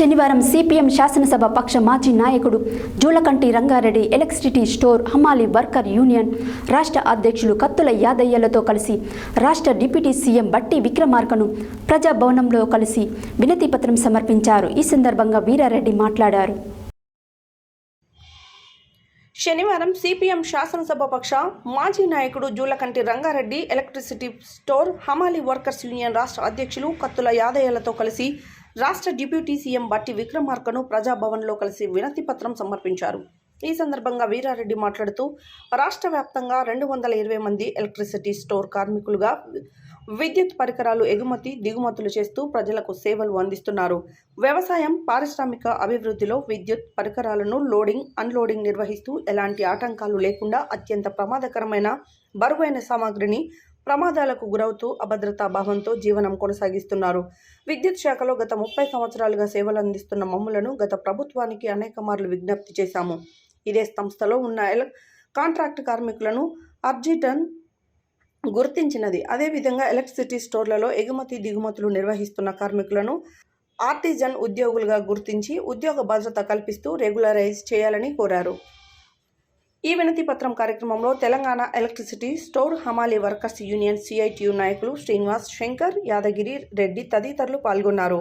శనివారం సిపిఎం శాసనసభ పక్ష మాజీ నాయకుడు జూలకంటి రంగారెడ్డి ఎలక్ట్రిసిటీ స్టోర్ హమాలి వర్కర్ యూనియన్ రాష్ట్ర అధ్యక్షులు కత్తుల యాదయ్యలతో కలిసి రాష్ట్ర డిప్యూటీ సీఎం బట్టి విక్రమార్కను ప్రజాభవనంలో కలిసి వినతిపత్రం సమర్పించారు. ఈ సందర్భంగా వీరారెడ్డి మాట్లాడారు. శనివారం సిపిఎం శాసనసభ పక్ష మాజీ నాయకుడు జూలకంటి రంగారెడ్డి ఎలక్ట్రిసిటీ స్టోర్ హమాలి వర్కర్స్ యూనియన్ రాష్ట్ర అధ్యక్షులు కత్తుల యాదయ్యలతో కలిసి రాష్ట్ర డిప్యూటీ సీఎం బట్టి విక్రమార్కను ప్రజాభవన్లో కలిసి వినతి పత్రం సమర్పించారు. ఈ సందర్భంగా వీరారెడ్డి మాట్లాడుతూ రాష్ట్ర వ్యాప్తంగా 220 మంది ఎలక్ట్రిసిటీ స్టోర్ కార్మికులుగా విద్యుత్ పరికరాలు ఎగుమతి దిగుమతులు చేస్తూ ప్రజలకు సేవలు అందిస్తున్నారు. వ్యవసాయం పారిశ్రామిక అభివృద్ధిలో విద్యుత్ పరికరాలను లోడింగ్ అన్లోడింగ్ నిర్వహిస్తూ ఎలాంటి ఆటంకాలు లేకుండా అత్యంత ప్రమాదకరమైన బరువైన సామాగ్రిని ప్రమాదాలకు గురవుతూ అభద్రతా భావంతో జీవనం కొనసాగిస్తున్నారు. విద్యుత్ శాఖలో గత 30 సంవత్సరాలుగా సేవలు అందిస్తున్న మమ్ములను గత ప్రభుత్వానికి అనేక మార్లు విజ్ఞప్తి చేశాము. ఇదే సంస్థలో ఉన్న కాంట్రాక్ట్ కార్మికులను అర్జిటన్ గుర్తించినది. అదేవిధంగా ఎలక్ట్రిసిటీ స్టోర్లలో ఎగుమతి దిగుమతులు నిర్వహిస్తున్న కార్మికులను ఆర్టిజన్ ఉద్యోగులుగా గుర్తించి ఉద్యోగ భద్రత కల్పిస్తూ రెగ్యులరైజ్ చేయాలని కోరారు. ఈ వినతి పత్రం కార్యక్రమంలో తెలంగాణ ఎలక్ట్రిసిటీ స్టోర్ హమాలి వర్కర్స్ యూనియన్ సిఐటియు నాయకులు శ్రీనివాస్, శంకర్, యాదగిరి రెడ్డి తదితరులు పాల్గొన్నారు.